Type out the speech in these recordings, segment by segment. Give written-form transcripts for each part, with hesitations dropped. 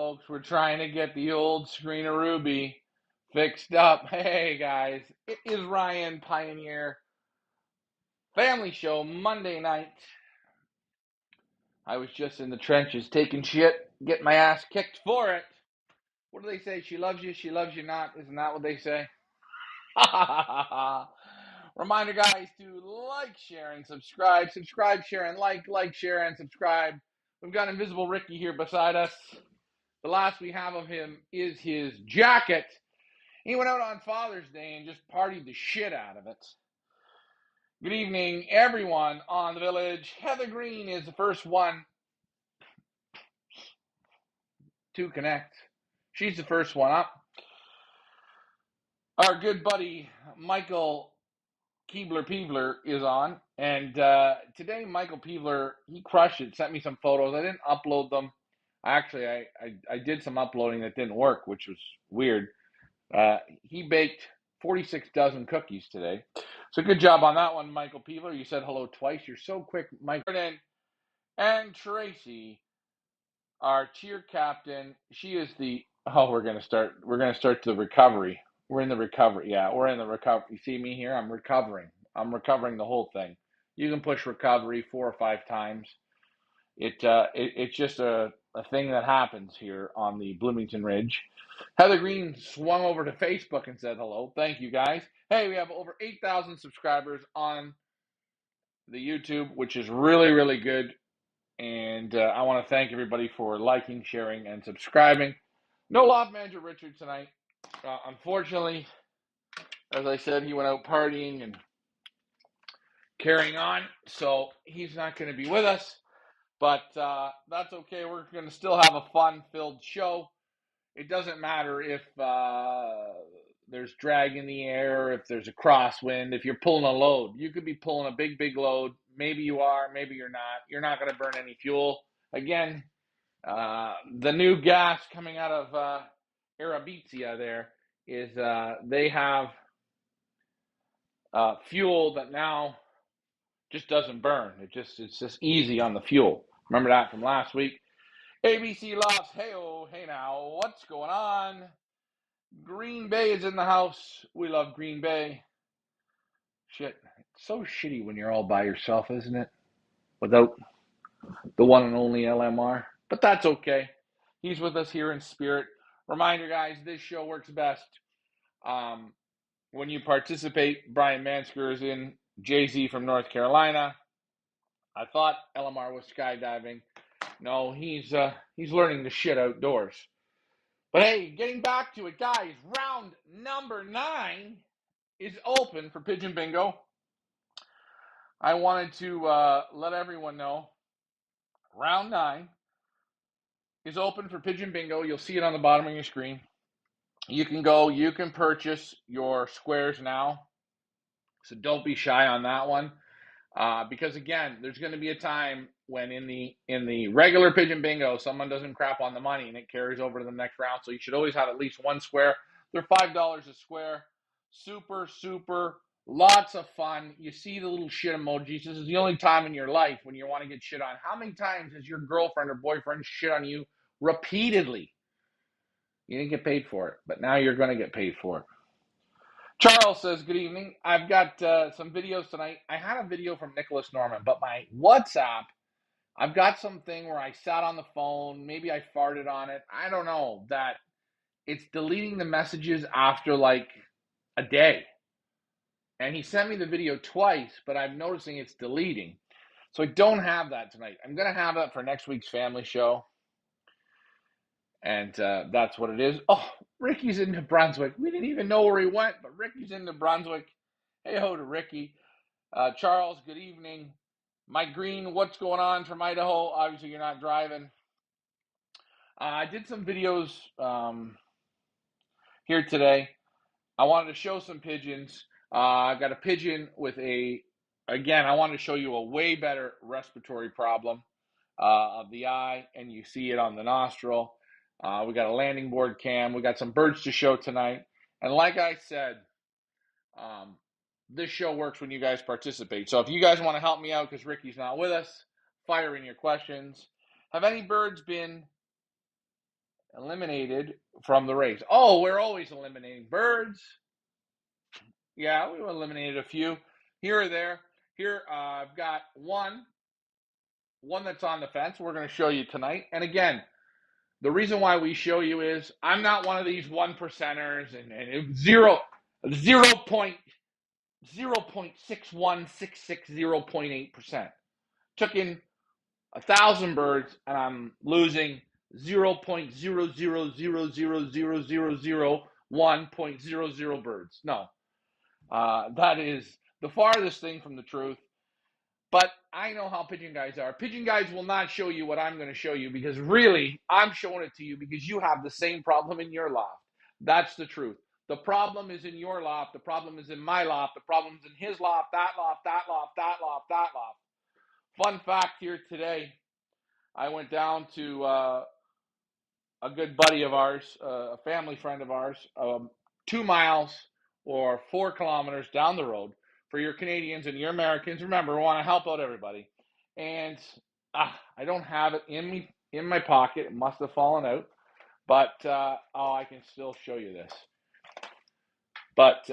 folks. We're trying to get the old screen of Ruby fixed up. Hey, guys. It is Ryan Pioneer. Family show Monday night. I was just in the trenches taking shit, getting my ass kicked for it. What do they say? She loves you not. Isn't that what they say? Reminder, guys, to like, share, and subscribe. Subscribe, share, and like, share, and subscribe. We've got Invisible Ricky here beside us. The last we have of him is his jacket. He went out on Father's Day and just partied the shit out of it. Good evening, everyone on the village. Heather Green is the first one to connect. She's the first one up. Our good buddy Michael Keebler is on. And today, Michael Peevler, he crushed it, sent me some photos. I didn't upload them. Actually, I did some uploading that didn't work, which was weird. He baked 46 dozen cookies today. So good job on that one, Michael Peevler. You said hello twice. You're so quick, Mike. And Tracy, our cheer captain, she is the we're gonna start the recovery. We're in the recovery. Yeah, we're in the recovery. You see me here? I'm recovering the whole thing. You can push recovery 4 or 5 times. It's just a thing that happens here on the Bloomington Ridge. Heather Green swung over to Facebook and said hello. Thank you, guys. Hey, we have over 8,000 subscribers on the YouTube, which is really, really good. And I want to thank everybody for liking, sharing, and subscribing. No Loft Manager Richard tonight. Unfortunately, as I said, he went out partying and carrying on, so he's not going to be with us. But that's okay. We're going to still have a fun-filled show. It doesn't matter if there's drag in the air, if there's a crosswind, if you're pulling a load. You could be pulling a big, big load. Maybe you are, maybe you're not. You're not going to burn any fuel. Again, the new gas coming out of Arabizia there is they have fuel that now just doesn't burn. It's just easy on the fuel. Remember that from last week? ABC Lofts, hey now, what's going on? Green Bay is in the house. We love Green Bay. Shit, it's so shitty when you're all by yourself, isn't it? Without the one and only LMR. But that's okay. He's with us here in spirit. Reminder, guys, this show works best when you participate. Brian Mansker is in. Jay-Z from North Carolina. I thought LMR was skydiving. No, he's learning the shit outdoors. But hey, getting back to it, guys, round number 9 is open for Pigeon Bingo. I wanted to let everyone know round 9 is open for Pigeon Bingo. You'll see it on the bottom of your screen. You can purchase your squares now. So don't be shy on that one. Because again, there's going to be a time when in the regular Pigeon Bingo, someone doesn't crap on the money and it carries over to the next round. So you should always have at least one square. They're $5 a square. Super, super, lots of fun. You see the little shit emojis. This is the only time in your life when you want to get shit on. How many times has your girlfriend or boyfriend shit on you repeatedly? You didn't get paid for it, but now you're going to get paid for it. Charles says, good evening. I've got some videos tonight. I had a video from Nicholas Norman, but my WhatsApp, I've got something where I sat on the phone. Maybe I farted on it. I don't know. That it's deleting the messages after like a day. And he sent me the video twice, but I'm noticing it's deleting. So I don't have that tonight. I'm going to have that for next week's family show. And that's what it is. Oh, Ricky's in New Brunswick. We didn't even know where he went, but Ricky's in New Brunswick. Hey ho to Ricky. Charles, good evening. Mike Green, what's going on from Idaho? Obviously, you're not driving. I did some videos here today. I wanted to show some pigeons. I got a pigeon with again, I wanted to show you a way better respiratory problem of the eye, and you see it on the nostril. We got a landing board cam. We got some birds to show tonight. And like I said, this show works when you guys participate. So if you guys want to help me out because Ricky's not with us, fire in your questions. Have any birds been eliminated from the race. Oh, we're always eliminating birds. Yeah, we eliminated a few here or there. Here, I've got one that's on the fence. We're going to show you tonight. And again, the reason why we show you is I'm not one of these 1%ers and 0.61660.8%. Took in 1,000 birds and I'm losing 0.000000001.00 birds. No, that is the farthest thing from the truth. But I know how pigeon guys are. Pigeon guys will not show you what I'm going to show you because really, I'm showing it to you because you have the same problem in your loft. That's the truth. The problem is in your loft. The problem is in my loft. The problem is in his loft, that loft, that loft, that loft, that loft. Fun fact here today, I went down to a good buddy of ours, a family friend of ours, 2 miles or 4 kilometers down the road. For your Canadians and your Americans, remember, we want to help out everybody. And I don't have it in my pocket. It must have fallen out. But I can still show you this. But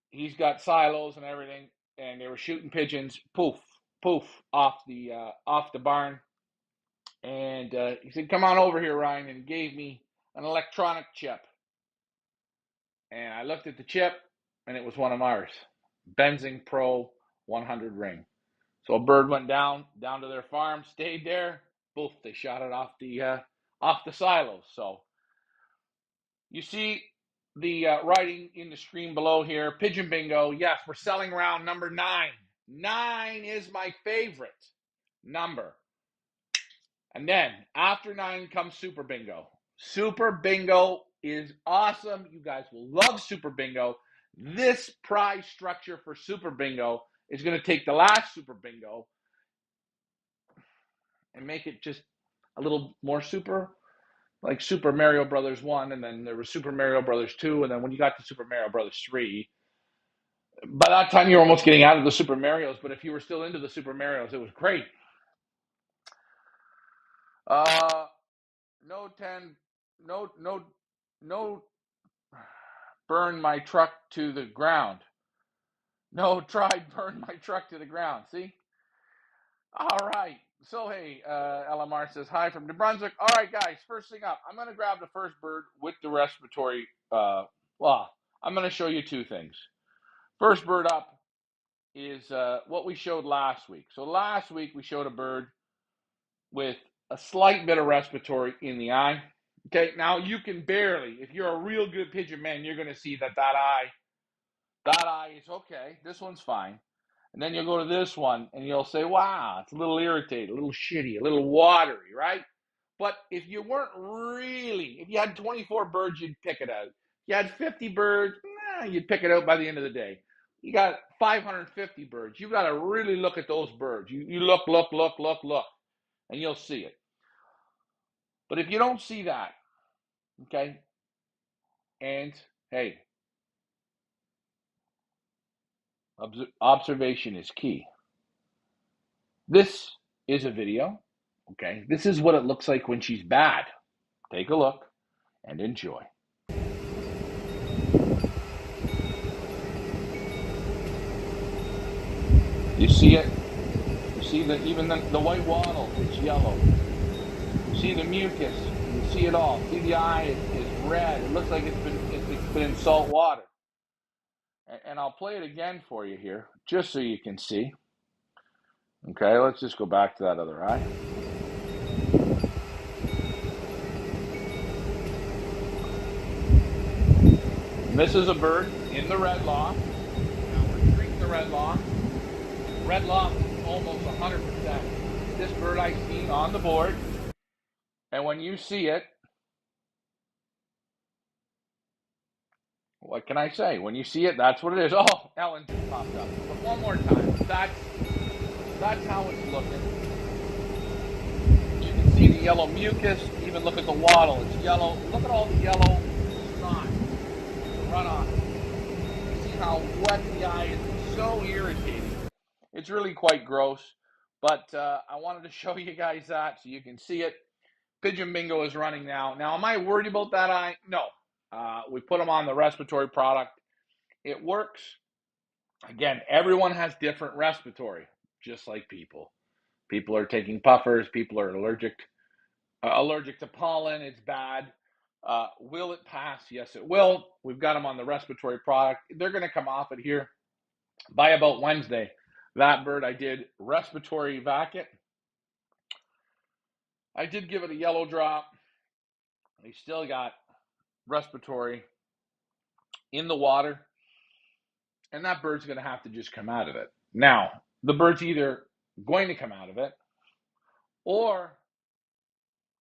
he's got silos and everything, and they were shooting pigeons, poof, poof, off the barn. And he said, "Come on over here, Ryan," and gave me an electronic chip. And I looked at the chip, and it was one of ours, Benzing Pro 100 ring. So a bird went down to their farm, stayed there. Boom, they shot it off the silos. So you see the writing in the screen below here. Pigeon Bingo. Yes, we're selling round number 9. 9 is my favorite number. And then after 9 comes Super Bingo. Super Bingo is awesome. You guys will love Super Bingo. This prize structure for Super Bingo is going to take the last Super Bingo and make it just a little more super, like Super Mario Brothers 1, and then there was Super Mario Brothers 2, and then when you got to Super Mario Brothers 3, by that time you were almost getting out of the Super Marios, but if you were still into the Super Marios, it was great. No, burn my truck to the ground. No, try burn my truck to the ground. See? All right. So, hey, LMR says hi from New Brunswick. All right, guys, first thing up, I'm going to grab the first bird with the respiratory. I'm going to show you 2 things. First bird up is what we showed last week. So last week we showed a bird with a slight bit of respiratory in the eye. Okay, now you can barely, if you're a real good pigeon man, you're going to see that eye is okay. This one's fine. And then you'll go to this one and you'll say, wow, it's a little irritated, a little shitty, a little watery, right? But if you if you had 24 birds, you'd pick it out. If you had 50 birds, you'd pick it out by the end of the day. You got 550 birds. You got to really look at those birds. You look, and you'll see it. But if you don't see that, okay, and hey, observation is key. This is a video, okay? This is what it looks like when she's bad. Take a look and enjoy. You see it? You see that even the white wattle is yellow. You see the mucus. You see it all. See the eye is red. It looks like it's been in salt water. And I'll play it again for you here, just so you can see. Okay, let's just go back to that other eye. Misses a bird in the red loft. Now we're treating the red loft. Red loft is almost 100%. This bird I seen on the board. And when you see it, what can I say? When you see it, that's what it is. Oh, Ellen just popped up. But one more time. That's how it's looking. You can see the yellow mucus. Even look at the wattle. It's yellow. Look at all the yellow snot, the runoff. You see how wet the eye is. It's so irritating. It's really quite gross. But I wanted to show you guys that so you can see it. Pigeon Bingo is running now. Now, am I worried about that? No. We put them on the respiratory product. It works. Again, everyone has different respiratory, just like people. People are taking puffers. People are allergic to pollen. It's bad. Will it pass? Yes, it will. We've got them on the respiratory product. They're going to come off it here by about Wednesday. That bird, I did respiratory vac it. I did give it a yellow drop. He still got respiratory in the water, and that bird's going to have to just come out of it. Now, the bird's either going to come out of it, or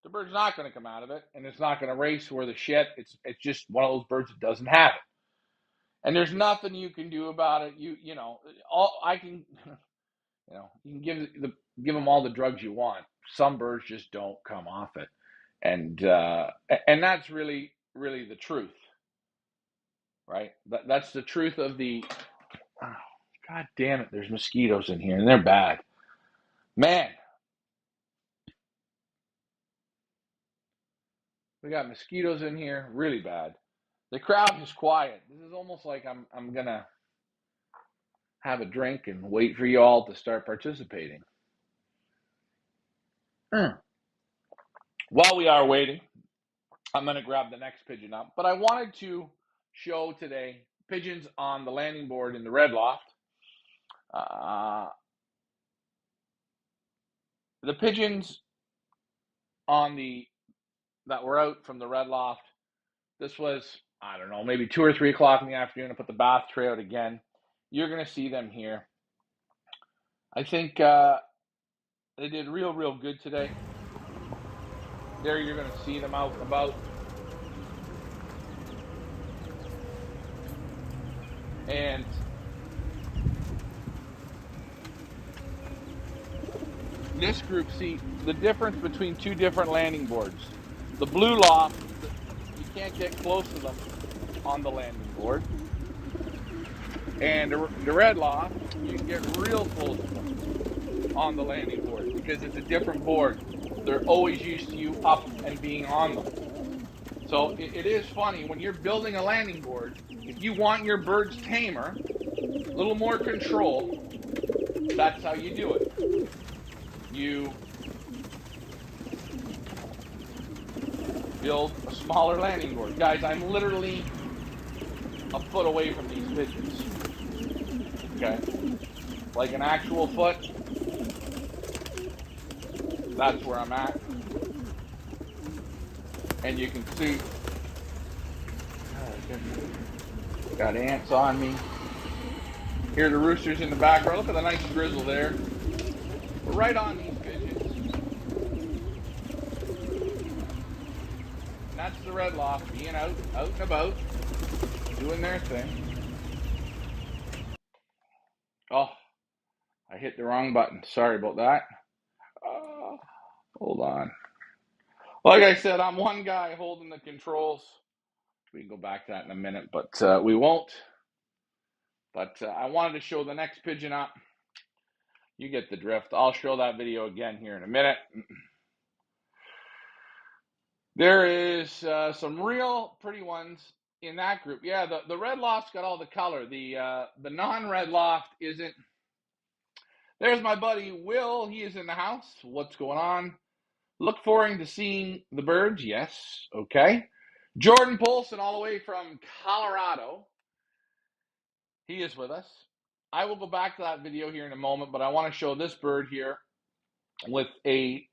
the bird's not going to come out of it, and it's not going to race where the shit. It's just one of those birds that doesn't have it, and there's nothing you can do about it. You know, all I can, you can give them all the drugs you want. Some birds just don't come off it, and that's really the truth, right? That's the truth of the. Oh, God damn it! There's mosquitoes in here, and they're bad, man. We got mosquitoes in here, really bad. The crowd is quiet. This is almost like I'm gonna have a drink and wait for you all to start participating. While we are waiting, I'm gonna grab the next pigeon up. But I wanted to show today pigeons on the landing board in the red loft. The pigeons that were out from the red loft. This was, I don't know, maybe 2 or 3 o'clock in the afternoon. I put the bath tray out again. You're going to see them here. I think they did real good today. There you're going to see them out and about. And this group, see the difference between two different landing boards. The blue loft, you can't get close to them on the landing board. And the red loft, you can get real close to them on the landing board because it's a different board. They're always used to you up and being on them. So it is funny when you're building a landing board, if you want your birds tamer, a little more control, that's how you do it. You build a smaller landing board. Guys, I'm literally a foot away from these pigeons. Okay? Like an actual foot. That's where I'm at. And you can see, got ants on me. Hear the roosters in the background. Look at the nice drizzle there. We're right on these pigeons. And that's the red loft being out and about, doing their thing. Oh, I hit the wrong button. Sorry about that. Hold on. Like I said, I'm one guy holding the controls. We can go back to that in a minute, but we won't. But I wanted to show the next pigeon up. You get the drift. I'll show that video again here in a minute. There is some real pretty ones in that group. Yeah, the red loft's got all the color. The non-red loft isn't. There's my buddy Will. He is in the house. What's going on? Look forward to seeing the birds. Yes. Okay. Jordan Polson, all the way from Colorado. He is with us. I will go back to that video here in a moment, but I want to show this bird here with a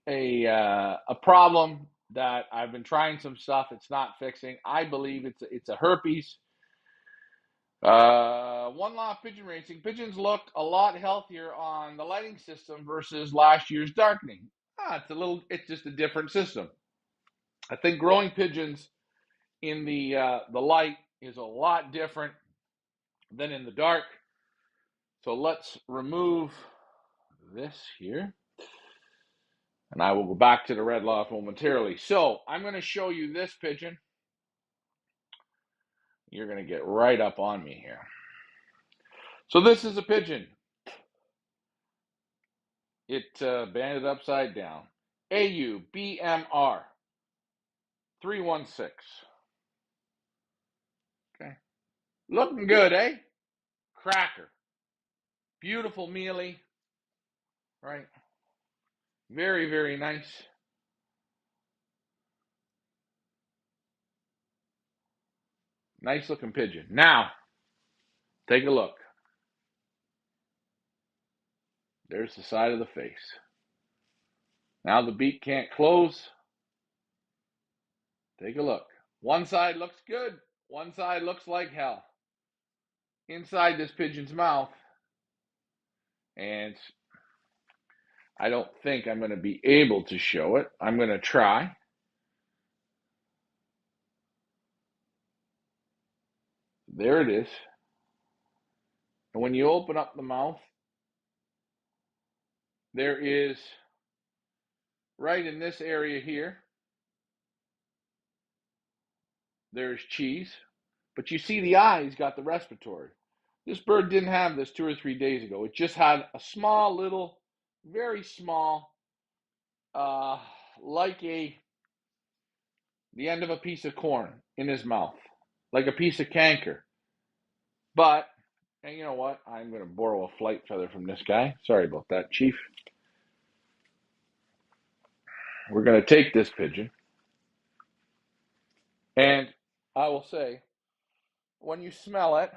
problem that I've been trying some stuff. It's not fixing. I believe it's a herpes. One loft pigeon racing. Pigeons look a lot healthier on the lighting system versus last year's darkening. It's just a different system. I think growing pigeons in the light is a lot different than in the dark. So let's remove this here. And I will go back to the red loft momentarily. So I'm going to show you this pigeon. You're going to get right up on me here. So this is a pigeon. It banded upside down. AUBMR. 316. Okay. Looking good, eh? Cracker. Beautiful mealy. Right. Very, very nice. Nice looking pigeon. Now, take a look. There's the side of the face. Now the beak can't close. Take a look. One side looks good. One side looks like hell. Inside this pigeon's mouth. And I don't think I'm going to be able to show it. I'm going to try. There it is. And when you open up the mouth, there is, right in this area here, there's cheese. But you see the eyes got the respiratory. This bird didn't have this 2 or 3 days ago. It just had a small little, very small, like the end of a piece of corn in his mouth, like a piece of canker. But, and you know what? I'm going to borrow a flight feather from this guy. Sorry about that, Chief. We're going to take this pigeon. And I will say, when you smell it,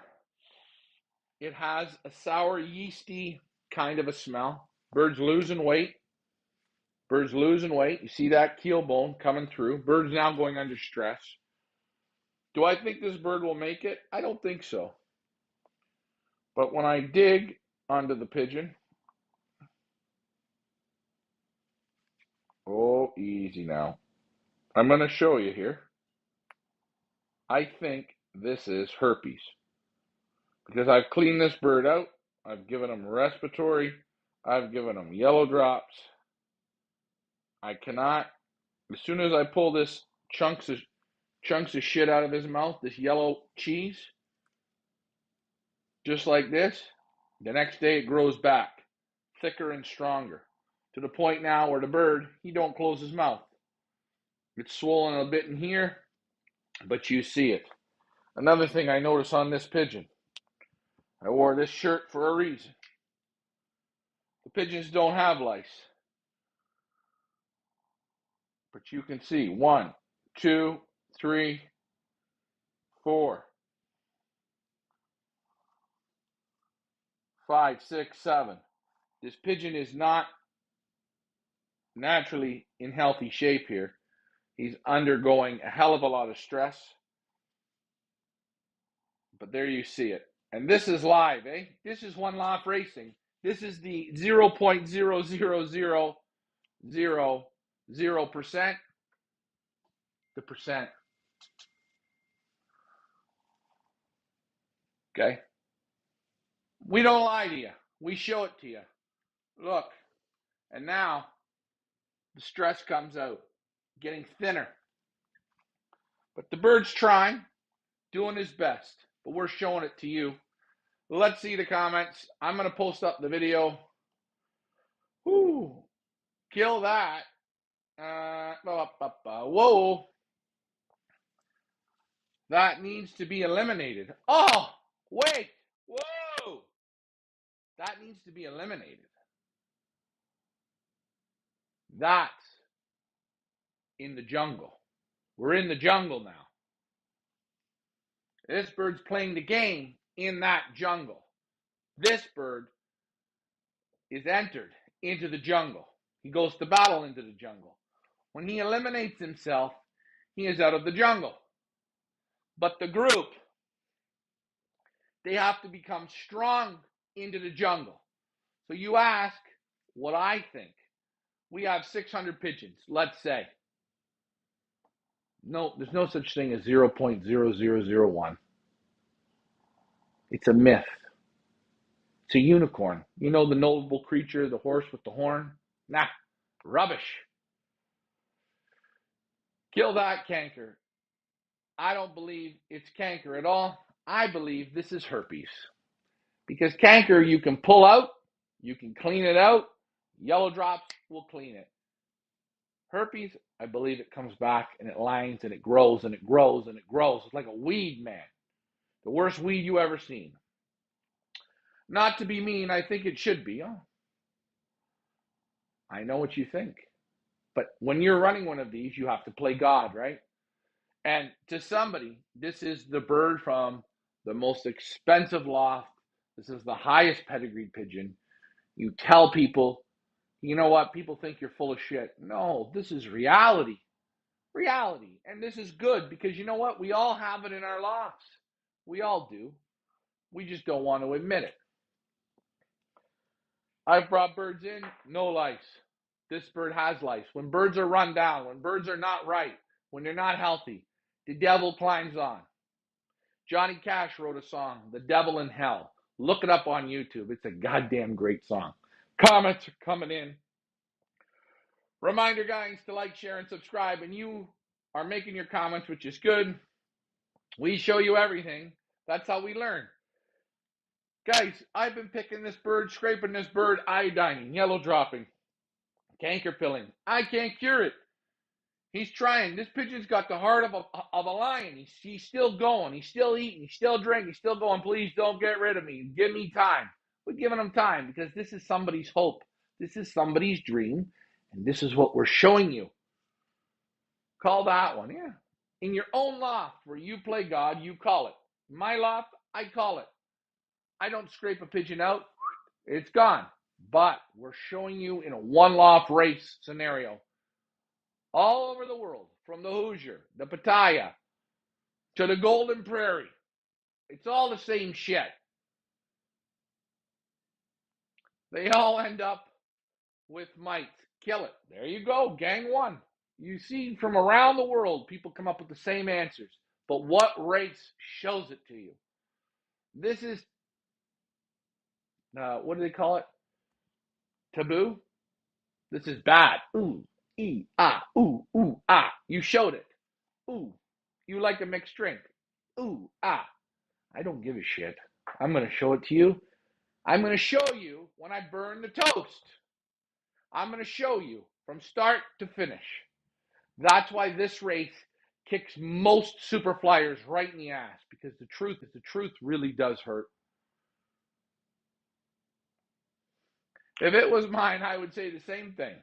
it has a sour, yeasty kind of a smell. Bird's losing weight. Bird's losing weight. You see that keel bone coming through. Bird's now going under stress. Do I think this bird will make it? I don't think so. But when I dig onto the pigeon, oh, easy now. I'm going to show you here. I think this is herpes. Because I've cleaned this bird out. I've given him respiratory. I've given him yellow drops. I cannot, as soon as I pull this chunks of shit out of his mouth, this yellow cheese, just like this, the next day it grows back, thicker and stronger, to the point now where the bird, he don't close his mouth. It's swollen a bit in here, but you see it. Another thing I notice on this pigeon, I wore this shirt for a reason. The pigeons don't have lice. But you can see 1, 2, 3, 4, 5, 6, 7. This pigeon is not naturally in healthy shape here. He's undergoing a hell of a lot of stress. But there you see it. And this is live, eh? This is One Laugh Racing. This is the 0.00000%. The percent. Okay? We don't lie to you. We show it to you. Look. And now the stress comes out, getting thinner. But the bird's trying, doing his best. But we're showing it to you. Let's see the comments. I'm going to post up the video. Whoo. Kill that. Whoa. That needs to be eliminated. Oh, wait. Whoa. That needs to be eliminated. That's in the jungle. We're in the jungle now. This bird's playing the game in that jungle. This bird is entered into the jungle. He goes to battle into the jungle. When he eliminates himself, he is out of the jungle. But the group, they have to become strong into the jungle. So you ask what I think. We have 600 pigeons, let's say. No, there's no such thing as 0.0001. It's a myth. It's a unicorn. You know the noble creature, the horse with the horn? Nah, rubbish. Kill that canker. I don't believe it's canker at all. I believe this is herpes. Because canker you can pull out, you can clean it out. Yellow drops will clean it. Herpes, I believe it comes back and it lines and it grows and it grows and it grows. It's like a weed, man. The worst weed you ever seen. Not to be mean, I think it should be. Oh, I know what you think. But when you're running one of these, you have to play God, right? And to somebody, this is the bird from the most expensive loft. This is the highest pedigreed pigeon. You tell people, you know what? People think you're full of shit. No, this is reality. Reality. And this is good because you know what? We all have it in our lofts. We all do. We just don't want to admit it. I've brought birds in, no lice. This bird has lice. When birds are run down, when birds are not right, when they're not healthy, the devil climbs on. Johnny Cash wrote a song, The Devil in Hell. Look it up on YouTube. It's a goddamn great song. Comments are coming in. Reminder, guys, to like, share, and subscribe. And you are making your comments, which is good. We show you everything. That's how we learn. Guys, I've been picking this bird, scraping this bird, iodining, yellow dropping, canker pilling. I can't cure it. He's trying. This pigeon's got the heart of a lion. He's still going. He's still eating. He's still drinking. He's still going. Please don't get rid of me. Give me time. We're giving him time because this is somebody's hope. This is somebody's dream. And this is what we're showing you. Call that one. Yeah. In your own loft where you play God, you call it. In my loft, I call it. I don't scrape a pigeon out. It's gone. But we're showing you in a one loft race scenario. All over the world, from the Hoosier, the Pattaya, to the Golden Prairie. It's all the same shit. They all end up with mites. Kill it. There you go, gang one. You see from around the world, people come up with the same answers. But what race shows it to you? This is, what do they call it? Taboo? This is bad. Ooh, ooh, ah. You showed it. Ooh, you like a mixed drink. Ooh, ah. I don't give a shit. I'm going to show it to you. I'm going to show you when I burn the toast. I'm going to show you from start to finish. That's why this race kicks most super flyers right in the ass, because the truth really does hurt. If it was mine, I would say the same thing.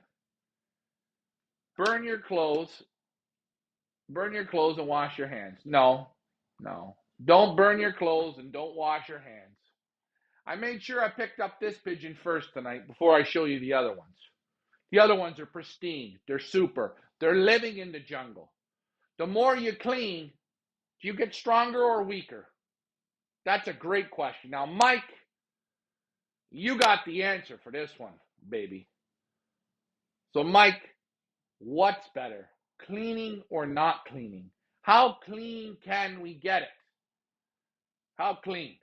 Burn your clothes and wash your hands. No. Don't burn your clothes and don't wash your hands. I made sure I picked up this pigeon first tonight before I show you the other ones. The other ones are pristine. They're super. They're living in the jungle. The more you clean, do you get stronger or weaker? That's a great question. Now, Mike, you got the answer for this one, baby. So, Mike, what's better, cleaning or not cleaning? How clean can we get it? How clean?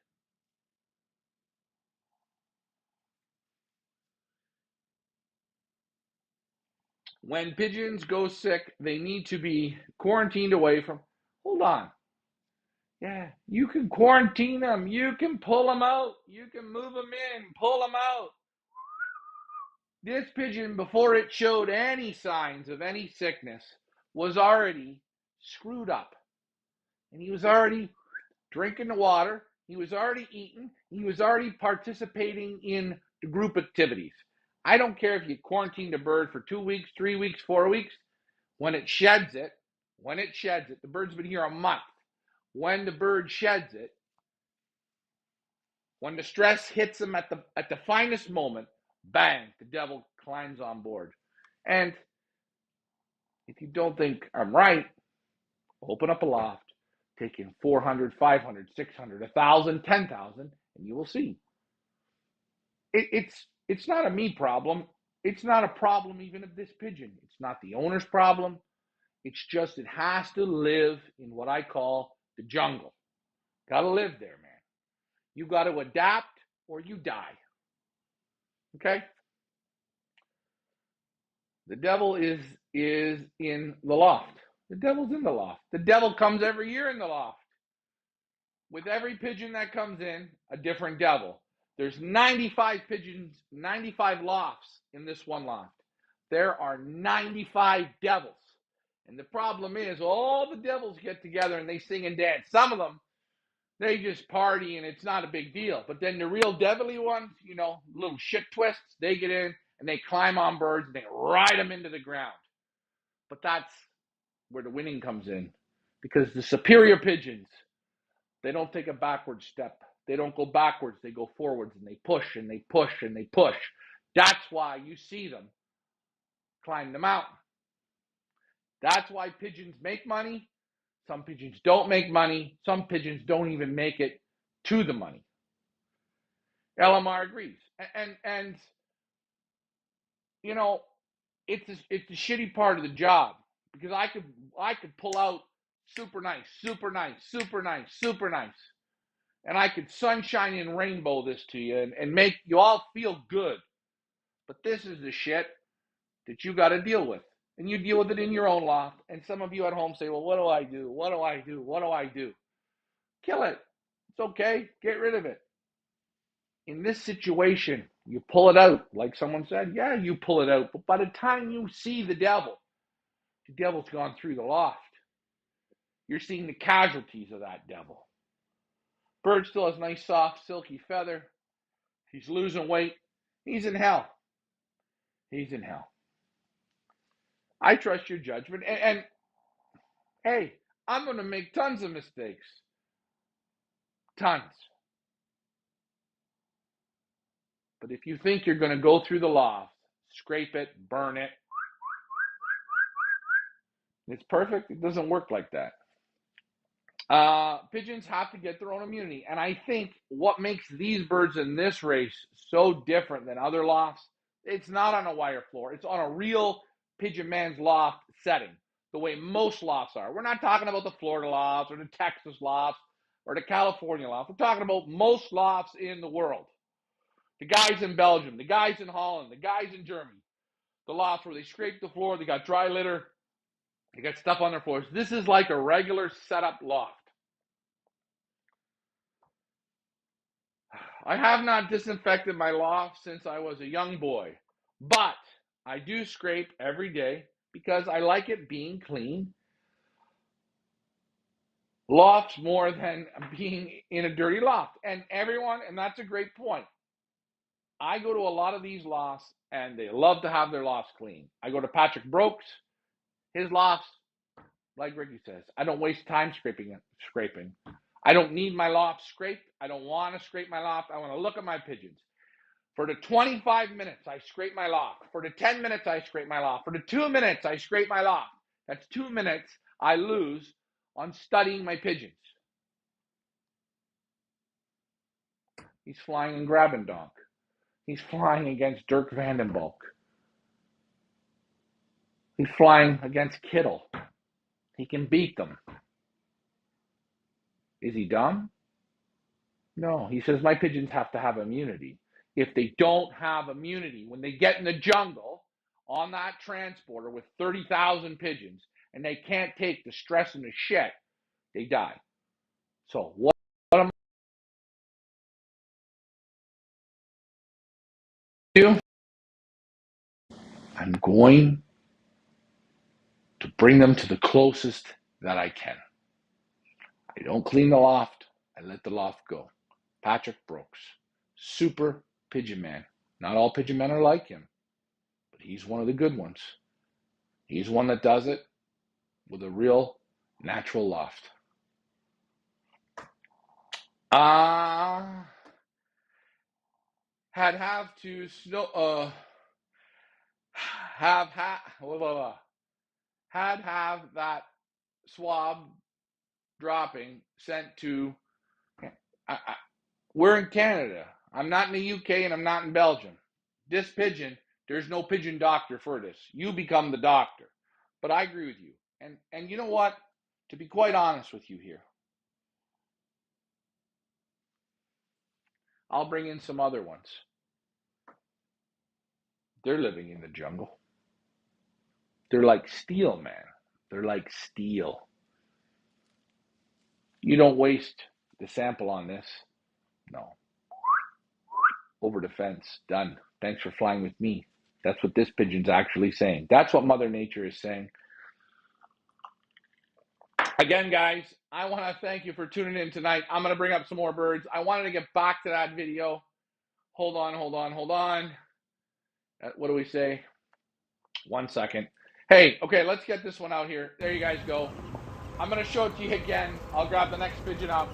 When pigeons go sick, they need to be quarantined away from. Hold on. Yeah, you can quarantine them. You can pull them out. You can move them in, pull them out. This pigeon, before it showed any signs of any sickness, was already screwed up. And he was already drinking the water. He was already eating. He was already participating in the group activities. I don't care if you quarantine the bird for 2 weeks, 3 weeks, 4 weeks. When it sheds it, the bird's been here a month. When the bird sheds it, when the stress hits him at the finest moment, bang, the devil climbs on board. And if you don't think I'm right, open up a loft, take in 400, 500, 600, 1,000, 10,000, and you will see. It's not a me problem. It's not a problem even of this pigeon. It's not the owner's problem. It's just it has to live in what I call the jungle. Got to live there, man. You got to adapt or you die. Okay? The devil is in the loft. The devil's in the loft. The devil comes every year in the loft. With every pigeon that comes in, a different devil. There's 95 pigeons, 95 lofts in this one loft. there are 95 devils. And the problem is all the devils get together and they sing and dance. Some of them, they just party and it's not a big deal. But then the real devilly ones, you know, little shit twists, they get in and they climb on birds and they ride them into the ground. But that's where the winning comes in. Because the superior pigeons, they don't take a backward step. They don't go backwards. They go forwards and they push and they push and they push. That's why you see them climb the mountain. That's why pigeons make money. Some pigeons don't make money. Some pigeons don't even make it to the money. LMR agrees. And you know, it's the shitty part of the job because I could pull out super nice, super nice, super nice, super nice. And I could sunshine and rainbow this to you and make you all feel good. But this is the shit that you got to deal with. And you deal with it in your own loft. And some of you at home say, well, what do I do? What do I do? What do I do? Kill it. It's okay. Get rid of it. In this situation, you pull it out. Like someone said, yeah, you pull it out. But by the time you see the devil's gone through the loft. You're seeing the casualties of that devil. Bird still has nice, soft, silky feather. He's losing weight. He's in hell. He's in hell. I trust your judgment. And hey, I'm going to make tons of mistakes. Tons. But if you think you're going to go through the loft, scrape it, burn it, it's perfect, it doesn't work like that. Pigeons have to get their own immunity. And I think what makes these birds in this race so different than other lofts, it's not on a wire floor. It's on a real pigeon man's loft setting, the way most lofts are. We're not talking about the Florida lofts or the Texas lofts or the California lofts. We're talking about most lofts in the world. The guys in Belgium, the guys in Holland, the guys in Germany, the lofts where they scrape the floor, they got dry litter, they got stuff on their floors. This is like a regular setup loft. I have not disinfected my loft since I was a young boy, but I do scrape every day because I like it being clean. Lofts more than being in a dirty loft. And that's a great point. I go to a lot of these lofts and they love to have their lofts clean. I go to Patrick Brooks, his lofts, like Ricky says, I don't waste time scraping. I don't need my loft scraped. I don't want to scrape my loft. I want to look at my pigeons. For the 25 minutes, I scrape my loft. For the 10 minutes, I scrape my loft. For the 2 minutes, I scrape my loft. That's 2 minutes I lose on studying my pigeons. He's flying in Grabendonk. He's flying against Dirk Vandenbalk. He's flying against Kittle. He can beat them. Is he dumb? No. He says my pigeons have to have immunity. If they don't have immunity, when they get in the jungle on that transporter with 30,000 pigeons and they can't take the stress and the shit, they die. So what am I going to do? I'm going to bring them to the closest that I can. I don't clean the loft. I let the loft go. Patrick Brooks, super pigeon man. Not all pigeon men are like him, but he's one of the good ones. He's one that does it with a real natural loft. Have to snow. Have that swab dropping sent to. We're in Canada. I'm not in the UK and I'm not in Belgium. This pigeon, there's no pigeon doctor for this. You become the doctor. But I agree with you. And you know what? To be quite honest with you here, I'll bring in some other ones. They're living in the jungle. They're like steel, man. They're like steel. You don't waste the sample on this. No. Over the fence. Done. Thanks for flying with me. That's what this pigeon's actually saying. That's what Mother Nature is saying. Again, guys, I want to thank you for tuning in tonight. I'm going to bring up some more birds. I wanted to get back to that video. Hold on. What do we say? 1 second. Hey, okay, let's get this one out here. There you guys go. I'm going to show it to you again. I'll grab the next pigeon up.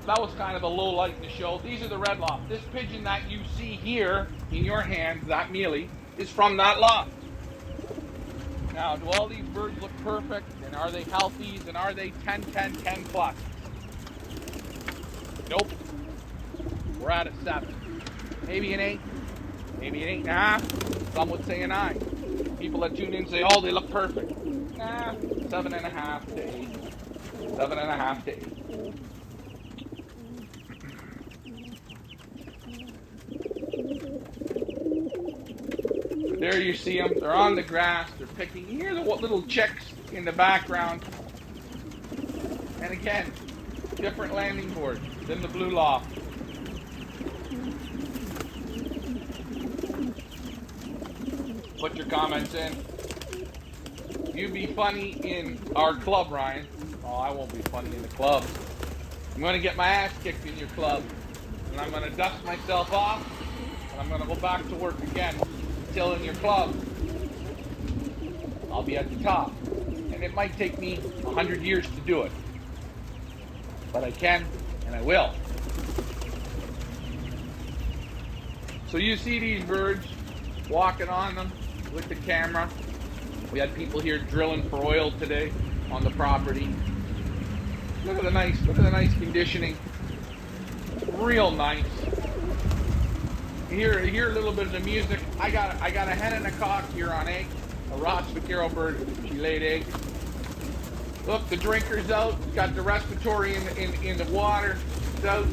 That was kind of a low light in the show. These are the red loft. This pigeon that you see here in your hands, that mealy, is from that loft. Now, do all these birds look perfect? And are they healthy? And are they 10, 10, 10 plus? Nope. We're at a 7. Maybe an 8. Maybe an 8.5. Some would say a 9. People that tune in say, oh, they look perfect. Nah, 7.5 to 8. 7.5 to 8. There you see them. They're on the grass. They're picking. You hear the little chicks in the background. And again, different landing board than the blue loft. Put your comments in. You be funny in our club, Ryan. Oh, I won't be funny in the club. I'm going to get my ass kicked in your club. And I'm going to dust myself off. And I'm going to go back to work again. Until in your club, I'll be at the top. And it might take me 100 years to do it. But I can, and I will. So you see these birds walking on them with the camera. We had people here drilling for oil today on the property. Look at the nice conditioning. Real nice. You hear a little bit of the music. I got a hen and a cock here on egg. A Ross vaquero bird. She laid eggs. Look, the drinker's out. Got the respiratory in the water. It's out.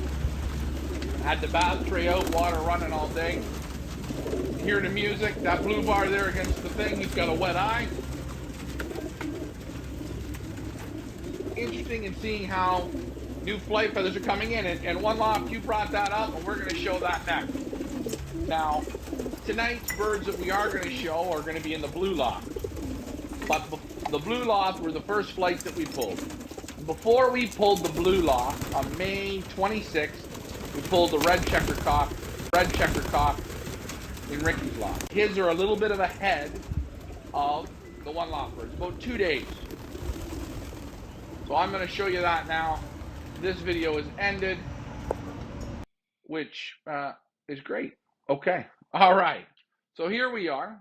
Had the bath tray out. Water running all day. You hear the music. That blue bar there against the thing. He's got a wet eye. Interesting in seeing how new flight feathers are coming in. And one loft, you brought that up, and we're going to show that next. Now, tonight's birds that we are going to show are going to be in the blue loft. But the blue loft were the first flights that we pulled. Before we pulled the blue loft on May 26th, we pulled the red checker cock in Ricky's loft. His are a little bit of ahead of the one loft birds, about 2 days. So I'm going to show you that now. This video is ended, which is great. Okay. All right. So here we are.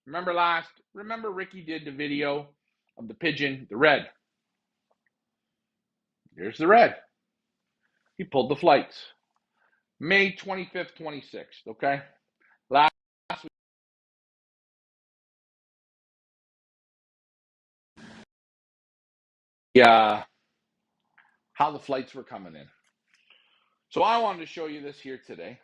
Remember Ricky did the video of the pigeon, the red. Here's the red. He pulled the flights. May 25th, 26th. Okay. Last week. Yeah. How the flights were coming in. So I wanted to show you this here today.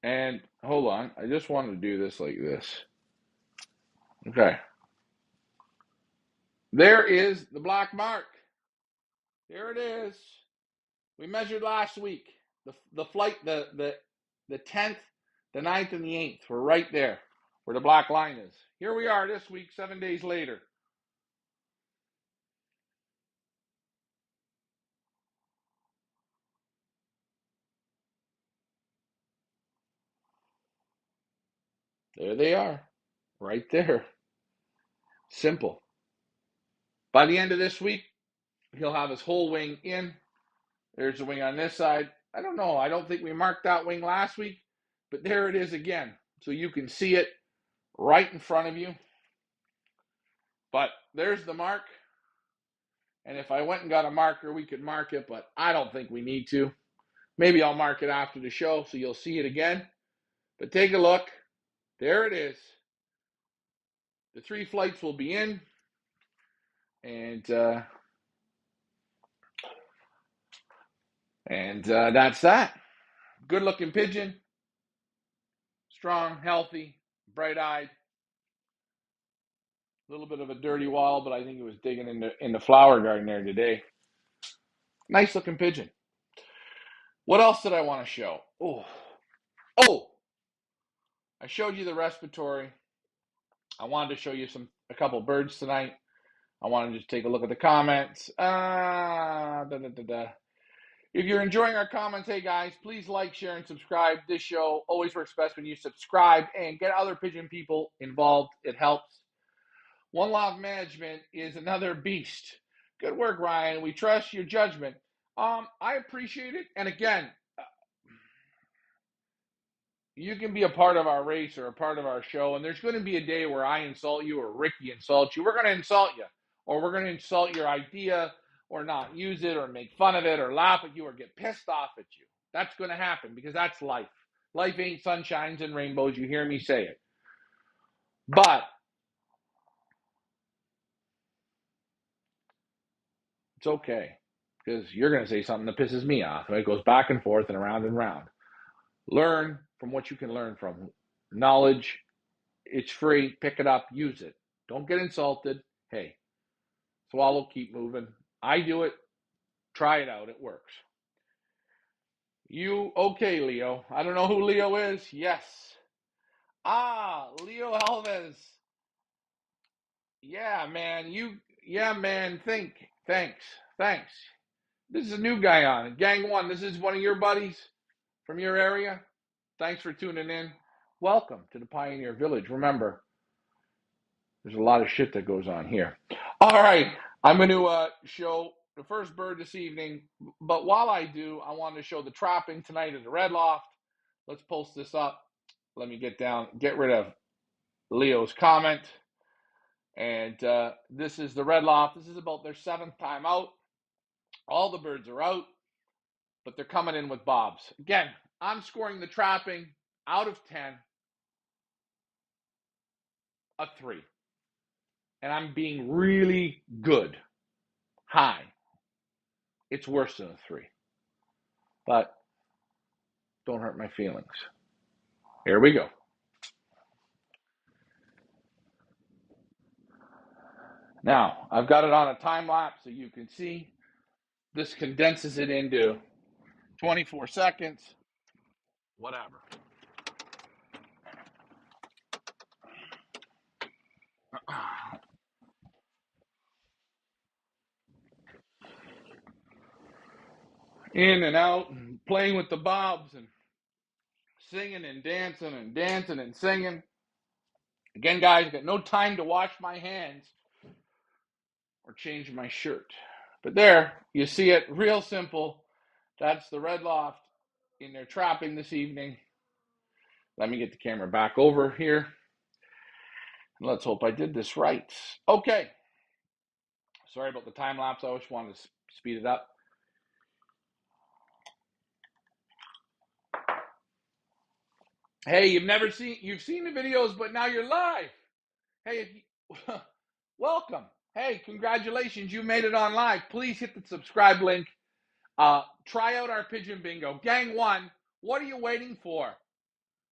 And hold on, I just wanted to do this like this. Okay. There is the black mark. There it is. We measured last week. The flight, the 10th, the 9th, and the 8th were right there where the black line is. Here we are this week, 7 days later. There they are, right there. Simple. By the end of this week, he'll have his whole wing in. There's the wing on this side. I don't know. I don't think we marked that wing last week, but there it is again. So you can see it right in front of you. But there's the mark. And if I went and got a marker, we could mark it, but I don't think we need to. Maybe I'll mark it after the show so you'll see it again. But take a look. There it is. The 3 flights will be in. And that's that. Good looking pigeon. Strong, healthy, bright-eyed. A little bit of a dirty wall, but I think it was digging in the flower garden there today. Nice looking pigeon. What else did I want to show? Oh, I showed you the respiratory. I wanted to show you a couple birds tonight. I wanted to just take a look at the comments. If you're enjoying our comments, hey guys, please like, share, and subscribe. This show always works best when you subscribe and get other pigeon people involved. It helps. One Love Management is another beast. Good work, Ryan. We trust your judgment. I appreciate it. And again, you can be a part of our race or a part of our show, and there's going to be a day where I insult you or Ricky insults you. We're going to insult you, or we're going to insult your idea, or not use it, or make fun of it, or laugh at you, or get pissed off at you. That's going to happen because that's life. Life ain't sunshines and rainbows. You hear me say it. But it's okay because you're going to say something that pisses me off. And it goes back and forth and around and round. Learn from what you can learn from. Knowledge, it's free. Pick it up, use it. Don't get insulted. Hey, swallow, keep moving. I do it. Try it out. It works. Okay, Leo? I don't know who Leo is. Yes. Leo Alves. Yeah, man. Thanks. This is a new guy on Gang One. This is one of your buddies from your area. Thanks for tuning in. Welcome to the Pioneer Village. Remember, there's a lot of shit that goes on here. All right, I'm going to show the first bird this evening. But while I do, I want to show the trapping tonight at the Red Loft. Let's post this up. Let me get rid of Leo's comment. And this is the Red Loft. This is about their 7th time out. All the birds are out, but they're coming in with bobs. Again, I'm scoring the trapping out of 10, a 3. And I'm being really good. High. It's worse than a 3. But don't hurt my feelings. Here we go. Now, I've got it on a time lapse so you can see. This condenses it into 24 seconds. Whatever. In and out and playing with the bobs and singing and dancing and singing. Again, guys, I've got no time to wash my hands or change my shirt. But there, you see it, real simple. That's the Red Loft in their trapping this evening. Let me get the camera back over here. Let's hope I did this right. Okay. Sorry about the time lapse. I always wanted to speed it up. Hey, you've seen the videos, but now you're live. Hey, welcome. Hey, congratulations. You made it on live. Please hit the subscribe link. Try out our pigeon bingo. Gang One, what are you waiting for?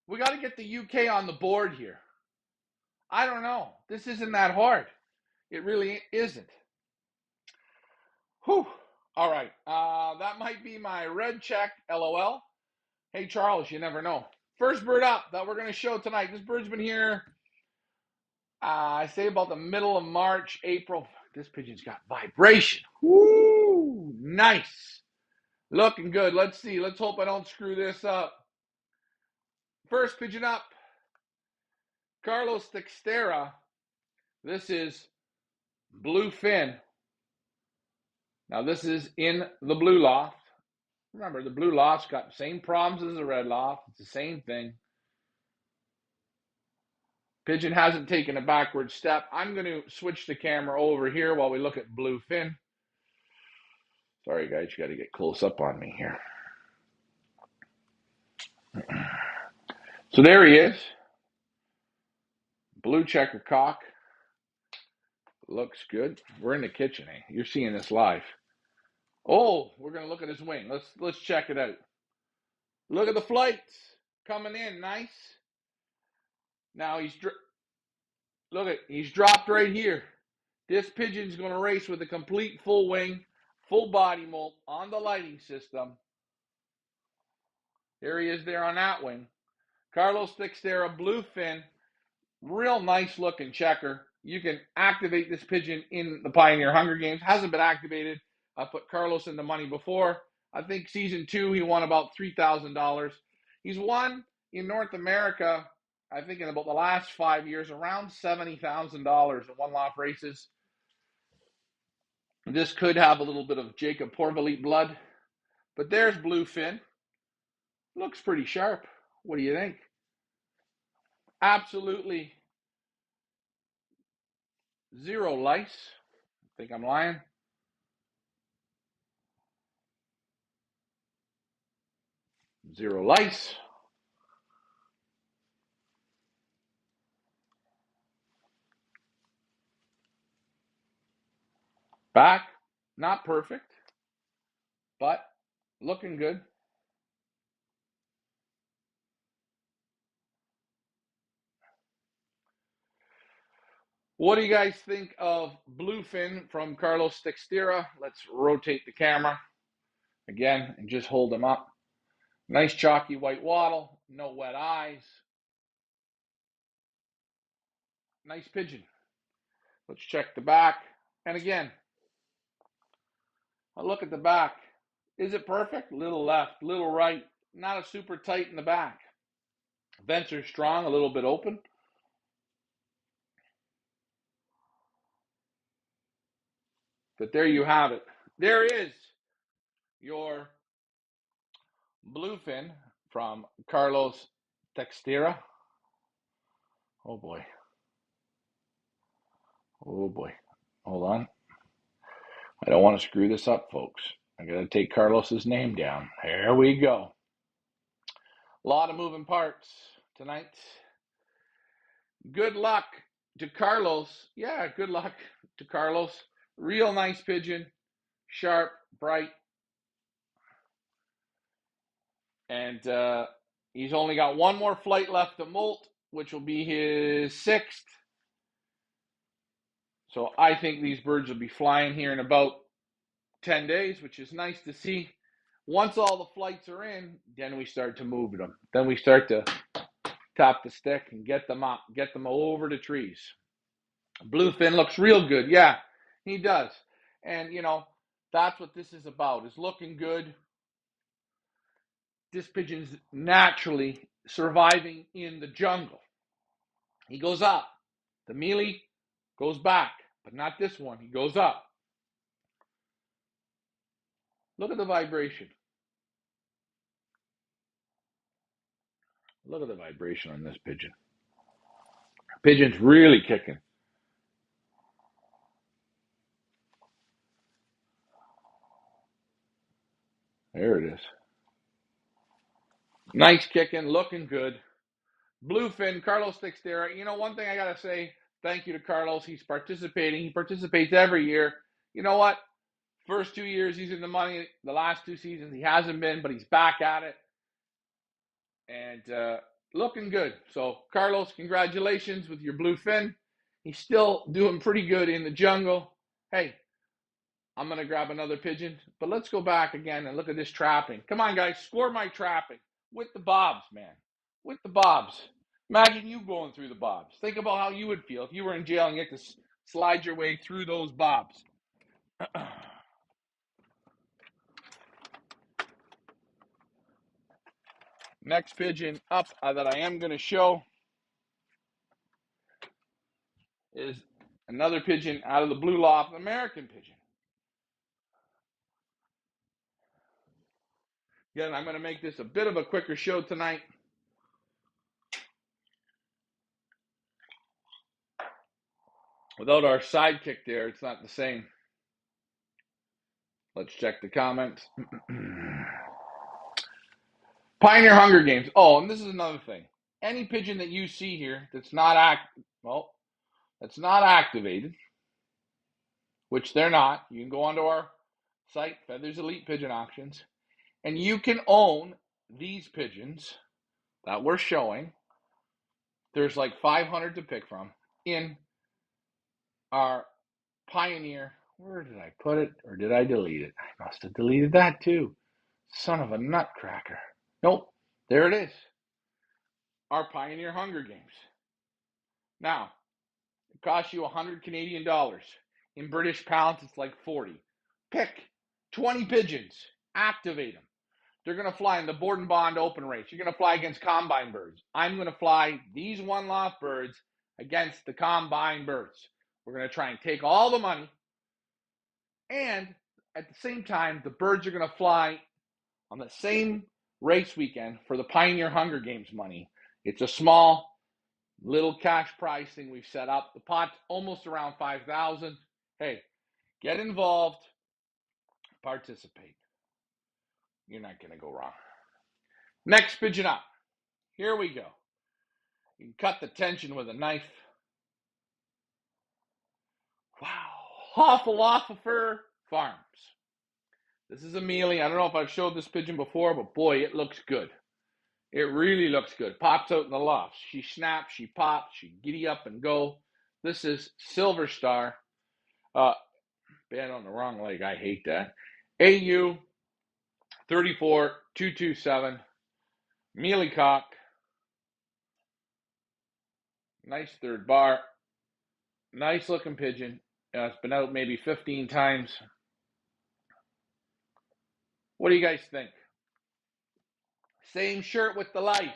We got to get the UK on the board here. I don't know. This isn't that hard. It really isn't. Whew. All right. That might be my red check, LOL. Hey, Charles, you never know. First bird up that we're going to show tonight. This bird's been here, I say about the middle of March, April. This pigeon's got vibration. Woo! Nice. Looking good. Let's see. Let's hope I don't screw this up. First pigeon up. Carlos Textera. This is Blue Fin. Now, this is in the Blue Loft. Remember, the Blue Loft's got the same problems as the Red Loft. It's the same thing. Pigeon hasn't taken a backward step. I'm going to switch the camera over here while we look at Blue Fin. Sorry, guys, you got to get close up on me here. So there he is. Blue checker cock. Looks good. We're in the kitchen, eh? You're seeing this live. Oh, we're going to look at his wing. Let's check it out. Look at the flights coming in. Nice. Now he's dropped right here. This pigeon's going to race with a complete full wing, full body molt on the lighting system. There he is there on that wing. Carlos Teixeira, bluefin, real nice looking checker. You can activate this pigeon in the Pioneer Hunger Games. Hasn't been activated. I put Carlos in the money before. I think season 2 he won about $3,000. He's won in North America, I think in about the last 5 years, around $70,000 in one-off races. This could have a little bit of Jacob Porvalit blood. But there's Bluefin. Looks pretty sharp. What do you think? Absolutely zero lice. Think I'm lying? Zero lice. Back, not perfect, but looking good. What do you guys think of Bluefin from Carlos Teixeira? Let's rotate the camera again and just hold him up. Nice chalky white wattle, no wet eyes. Nice pigeon. Let's check the back. And again, a look at the back. Is it perfect? Little left, little right. Not a super tight in the back. Vents are strong, a little bit open. But there you have it. There is your bluefin from Carlos Teixeira. Oh boy. Oh boy. Hold on. I don't want to screw this up, folks. I got to take Carlos's name down. There we go. A lot of moving parts tonight. Good luck to Carlos. Yeah, good luck to Carlos. Real nice pigeon. Sharp, bright. And he's only got one more flight left to molt, which will be his 6th. So I think these birds will be flying here in about 10 days, which is nice to see. Once all the flights are in, then we start to move them. Then we start to tap the stick and get them up, get them over the trees. Bluefin looks real good. Yeah, he does. And, you know, that's what this is about, is looking good. This pigeon's naturally surviving in the jungle. He goes up. The mealy goes back, but not this one. He goes up. Look at the vibration. Look at the vibration on this pigeon. Pigeon's really kicking. There it is. Nice kicking, looking good. Bluefin, Carlos Teixeira. You know, one thing I got to say, thank you to Carlos. He's participating. He participates every year. You know what? First 2 years he's in the money. The last 2 seasons he hasn't been, but he's back at it. And looking good. So, Carlos, congratulations with your Bluefin. He's still doing pretty good in the jungle. Hey, I'm going to grab another pigeon. But let's go back again and look at this trapping. Come on, guys. Score my trapping. With the bobs, man. With the bobs. Imagine you going through the bobs. Think about how you would feel if you were in jail and you had to slide your way through those bobs. Next pigeon up that I am going to show is another pigeon out of the Blue Loft, American pigeon. Again, I'm going to make this a bit of a quicker show tonight. Without our sidekick there, it's not the same. Let's check the comments. Pioneer Hunger Games. Oh, and this is another thing. Any pigeon that you see here that's not activated, which they're not. You can go onto our site, Feathers Elite Pigeon Auctions, and you can own these pigeons that we're showing. There's like 500 to pick from in our Pioneer Where did I put it? Or did I delete it? I must have deleted that too. Son of a nutcracker. Nope. There it is. Our Pioneer Hunger Games. Now, it costs you 100 Canadian dollars. In British pounds, it's like 40. Pick 20 pigeons. Activate them. They're going to fly in the Board and Bond open race. You're going to fly against combine birds. I'm going to fly these one-loft birds against the combine birds. We're going to try and take all the money. And at the same time, the birds are going to fly on the same race weekend for the Pioneer Hunger Games money. It's a small, little cash prize thing we've set up. The pot's almost around $5,000. Hey, get involved, participate. You're not going to go wrong. Next pigeon up. Here we go. You can cut the tension with a knife. Wow. Hoffaloffer Farms. This is Amelia. I don't know if I've showed this pigeon before, but boy, it looks good. It really looks good. Pops out in the loft. She snaps, she pops, she giddy up and go. This is Silver Star. Bad on the wrong leg. I hate that. AU 34227. Mealy cock. Nice third bar. Nice looking pigeon. It's been out maybe 15 times. What do you guys think? Same shirt with the lice.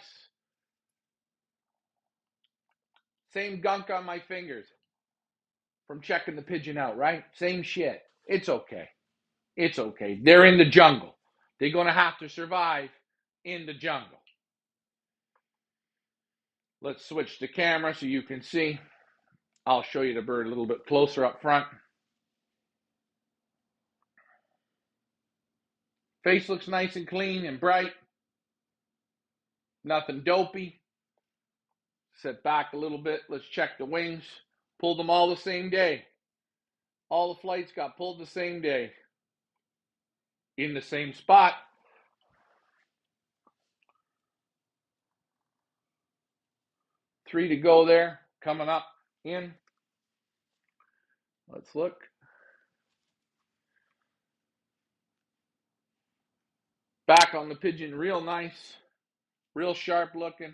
Same gunk on my fingers from checking the pigeon out, right? Same shit. It's okay. It's okay. They're in the jungle. They're going to have to survive in the jungle. Let's switch the camera so you can see. I'll show you the bird a little bit closer up front. Face looks nice and clean and bright. Nothing dopey. Set back a little bit. Let's check the wings. Pulled them all the same day. All the flights got pulled the same day. In the same spot. Three to go there. Coming up in. Let's look. Back on the pigeon, real nice. Real sharp looking.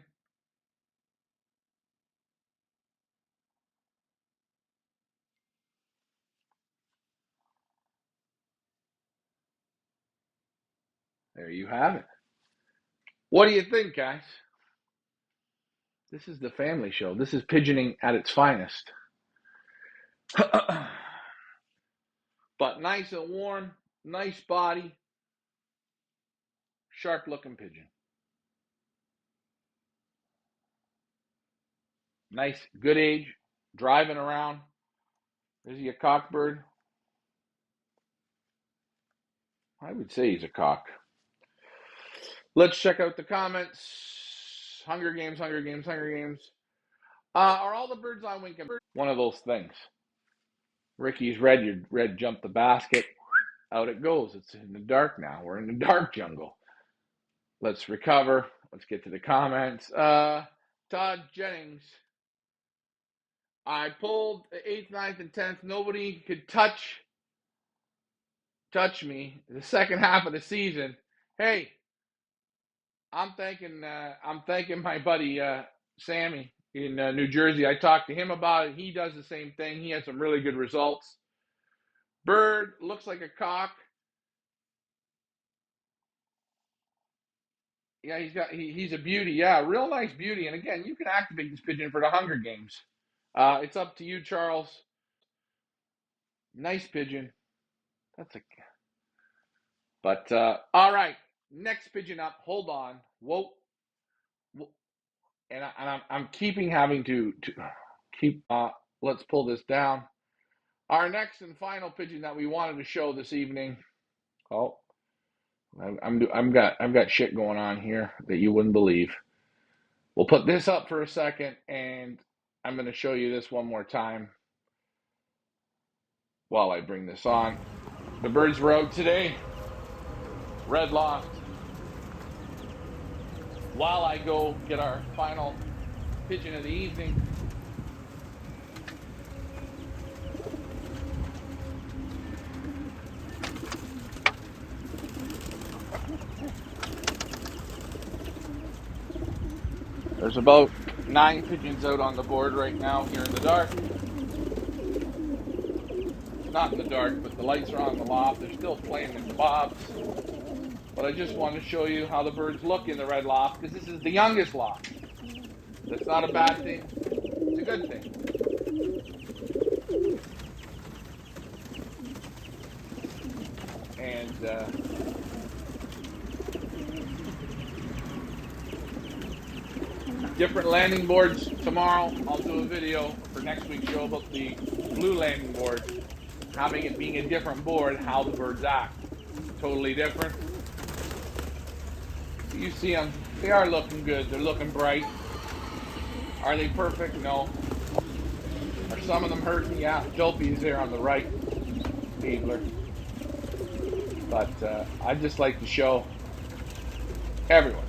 There you have it. What do you think, guys? This is the family show. This is pigeoning at its finest. But nice and warm, nice body, sharp looking pigeon. Nice, good age, driving around. Is he a cockbird? I would say he's a cock. Let's check out the comments. Hunger Games, Hunger Games, Hunger Games. Are all the birds on Winkin? One of those things. Ricky's red, your red jumped the basket. Out it goes. It's in the dark now. We're in the dark jungle. Let's recover. Let's get to the comments. Todd Jennings. I pulled the 8th, 9th, and 10th. Nobody could touch me the second half of the season. Hey, I'm thanking my buddy Sammy in New Jersey. I talked to him about it. He does the same thing. He has some really good results. Bird looks like a cock. Yeah, he's a beauty. Yeah, real nice beauty. And again, you can activate this pigeon for the Hunger Games. It's up to you, Charles. Nice pigeon. That's a. But all right, next pigeon up. Hold on. Whoa. And I'm keeping having to keep. Let's pull this down. Our next and final pigeon that we wanted to show this evening. Oh, I've got shit going on here that you wouldn't believe. We'll put this up for a second, and I'm going to show you this one more time while I bring this on. The birds were out today. Red loft. While I go get our final pigeon of the evening. There's about 9 pigeons out on the board right now here in the dark. Not in the dark, but the lights are on the loft. They're still playing in the bobs. But I just want to show you how the birds look in the red loft, because this is the youngest loft. That's not a bad thing. It's a good thing. And different landing boards tomorrow. I'll do a video for next week's show about the blue landing board, having it being a different board, how the birds act. Totally different. You see them, they are looking good. They're looking bright. Are they perfect? No. Are some of them hurting? Yeah. Dopey is there on the right. Peebler. But I'd just like to show everyone.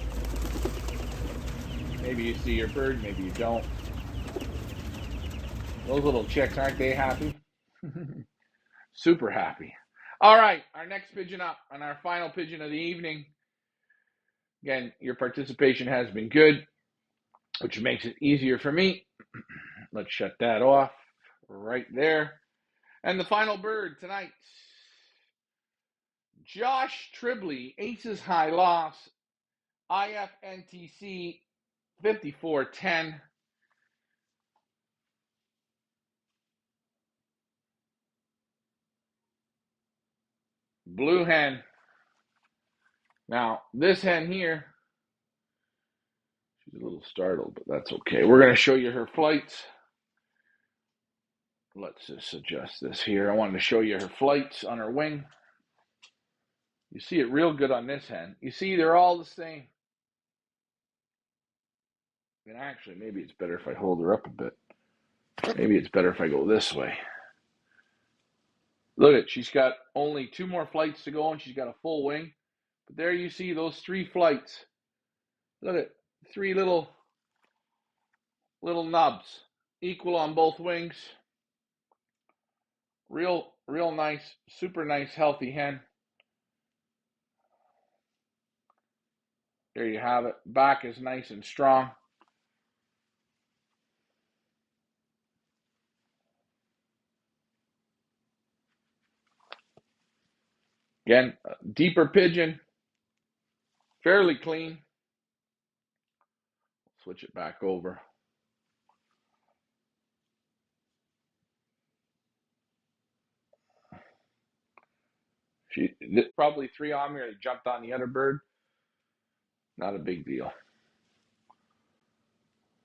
Maybe you see your bird, maybe you don't. Those little chicks, aren't they happy? Super happy. All right, our next pigeon up, and our final pigeon of the evening. Again, your participation has been good, which makes it easier for me. Let's shut that off right there. And the final bird tonight, Josh Tribley, Aces High Lofts, IFNTC 5410. Blue hen. Now, this hen here, she's a little startled, but that's okay. We're going to show you her flights. Let's just adjust this here. I wanted to show you her flights on her wing. You see it real good on this hen. You see they're all the same. And actually, maybe it's better if I hold her up a bit. Maybe it's better if I go this way. Look at, she's got only 2 more flights to go, and she's got a full wing. But there you see those 3 flights. Look at 3 little nubs, equal on both wings. Real nice, super nice, healthy hen. There you have it. Back is nice and strong. Again, deeper pigeon, fairly clean. Switch it back over. Probably 3 on me, or they jumped on the other bird. Not a big deal.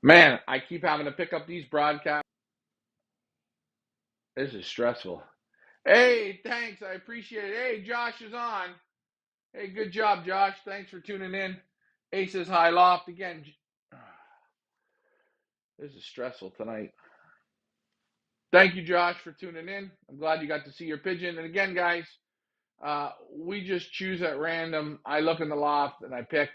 Man, I keep having to pick up these broadcasts. This is stressful. Hey, thanks. I appreciate it. Hey, Josh is on. Hey, good job, Josh. Thanks for tuning in. Aces High Loft again. This is stressful tonight. Thank you, Josh, for tuning in. I'm glad you got to see your pigeon. And again, guys, we just choose at random. I look in the loft and I pick.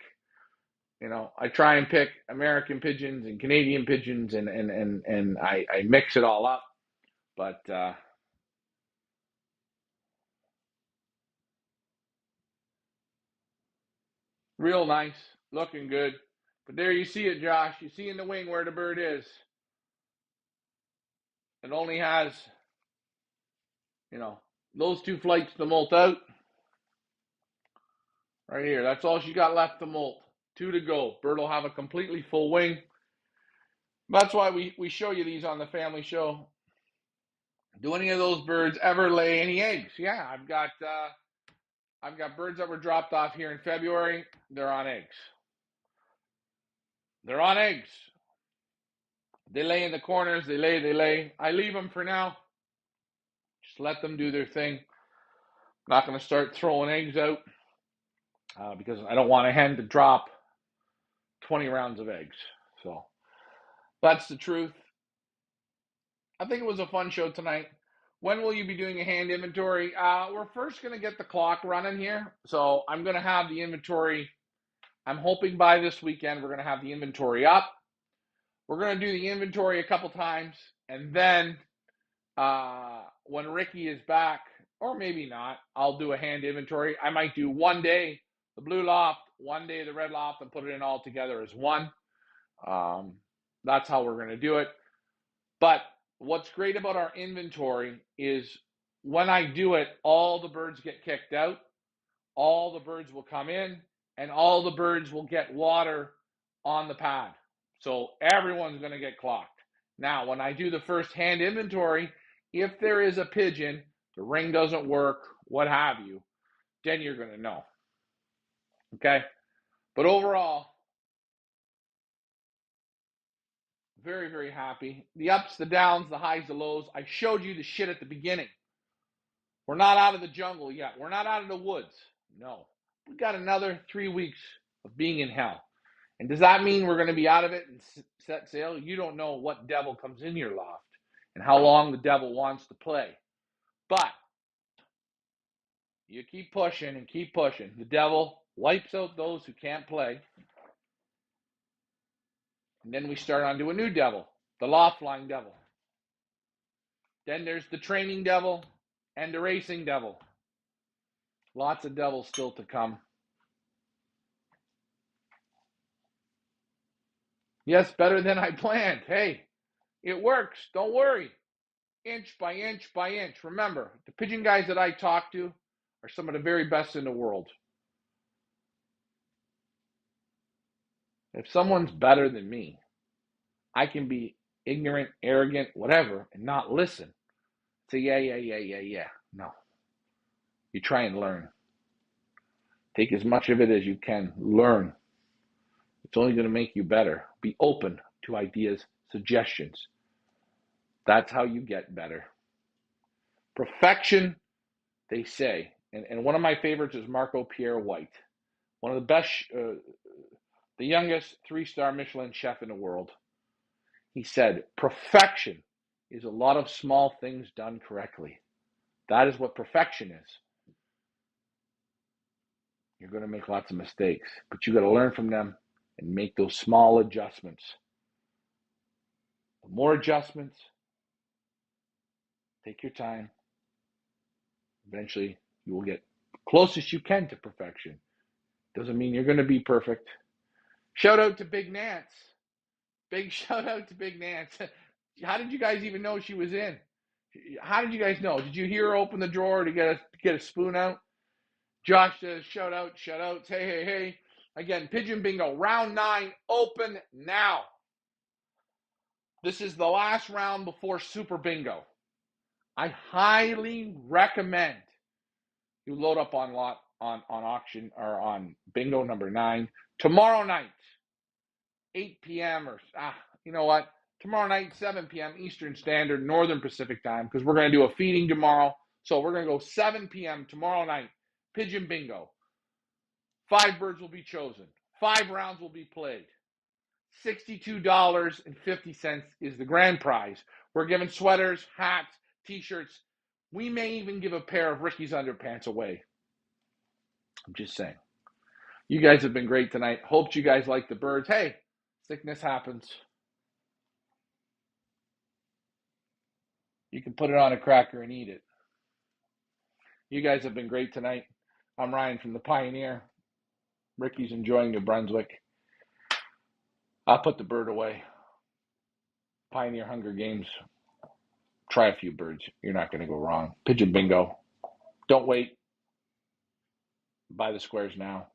I try and pick American pigeons and Canadian pigeons, and I mix it all up. But real nice, looking good. But there you see it, Josh. You see in the wing where the bird is. It only has, those 2 flights to molt out. Right here. That's all she got left to molt. 2 to go. Bird will have a completely full wing. That's why we show you these on the family show. Do any of those birds ever lay any eggs? Yeah, I've got birds that were dropped off here in February. They're on eggs. They're on eggs. They lay in the corners. They lay. I leave them for now. Just let them do their thing. Not going to start throwing eggs out because I don't want a hen to drop 20 rounds of eggs. So that's the truth. I think it was a fun show tonight. When will you be doing a hand inventory? We're first going to get the clock running here. So I'm going to have the inventory. I'm hoping by this weekend we're going to have the inventory up. We're going to do the inventory a couple times. And then when Ricky is back, or maybe not, I'll do a hand inventory. I might do one day the blue loft, one day the red loft, and put it in all together as one. That's how we're going to do it. But what's great about our inventory is when I do it, all the birds get kicked out, all the birds will come in, and all the birds will get water on the pad. So everyone's going to get clocked. Now, when I do the first hand inventory, if there is a pigeon, the ring doesn't work, what have you, then you're going to know. Okay? But overall, very, very happy. The ups, the downs, the highs, the lows. I showed you the shit at the beginning. We're not out of the jungle yet. We're not out of the woods. No. We got another 3 weeks of being in hell. And does that mean we're going to be out of it and set sail? You don't know what devil comes in your loft and how long the devil wants to play. But you keep pushing and keep pushing. The devil wipes out those who can't play. And then we start on to a new devil, the loft flying devil. Then there's the training devil and the racing devil. Lots of devils still to come. Yes, better than I planned. Hey, it works. Don't worry. Inch by inch by inch. Remember, the pigeon guys that I talk to are some of the very best in the world. If someone's better than me, I can be ignorant, arrogant, whatever, and not listen. Say, yeah. No. You try and learn. Take as much of it as you can. Learn. It's only going to make you better. Be open to ideas, suggestions. That's how you get better. Perfection, they say, and one of my favorites is Marco Pierre White, one of the best, the youngest 3-star Michelin chef in the world. He said, perfection is a lot of small things done correctly. That is what perfection is. You're going to make lots of mistakes, but you got to learn from them and make those small adjustments. The more adjustments, take your time. Eventually, you will get closest you can to perfection. Doesn't mean you're going to be perfect. Shout out to Big Nance. Big shout out to Big Nance. How did you guys even know she was in? How did you guys know? Did you hear her open the drawer to get a spoon out? Josh says, shout out, shout outs. Hey. Again, Pigeon Bingo, round 9, open now. This is the last round before Super Bingo. I highly recommend you load up on auction or on Bingo number 9 tomorrow night, 8 p.m. or you know what? Tomorrow night, 7 p.m. Eastern Standard, Northern Pacific Time, because we're going to do a feeding tomorrow. So we're going to go 7 p.m. tomorrow night, Pigeon Bingo. 5 birds will be chosen. 5 rounds will be played. $62.50 is the grand prize. We're giving sweaters, hats, t-shirts. We may even give a pair of Ricky's underpants away. I'm just saying. You guys have been great tonight. Hope you guys like the birds. Hey, sickness happens. You can put it on a cracker and eat it. You guys have been great tonight. I'm Ryan from the Pioneer. Ricky's enjoying New Brunswick. I'll put the bird away. Pioneer Hunger Games. Try a few birds. You're not going to go wrong. Pigeon Bingo. Don't wait. Buy the squares now.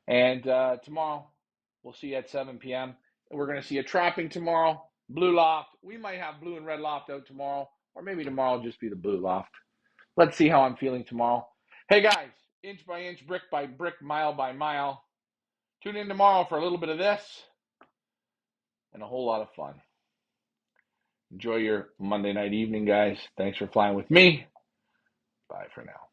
And tomorrow, we'll see you at 7 p.m. We're going to see a trapping tomorrow. Blue loft. We might have blue and red loft out tomorrow. Or maybe tomorrow will just be the blue loft. Let's see how I'm feeling tomorrow. Hey, guys. Inch by inch, brick by brick, mile by mile. Tune in tomorrow for a little bit of this and a whole lot of fun. Enjoy your Monday night evening, guys. Thanks for flying with me. Bye for now.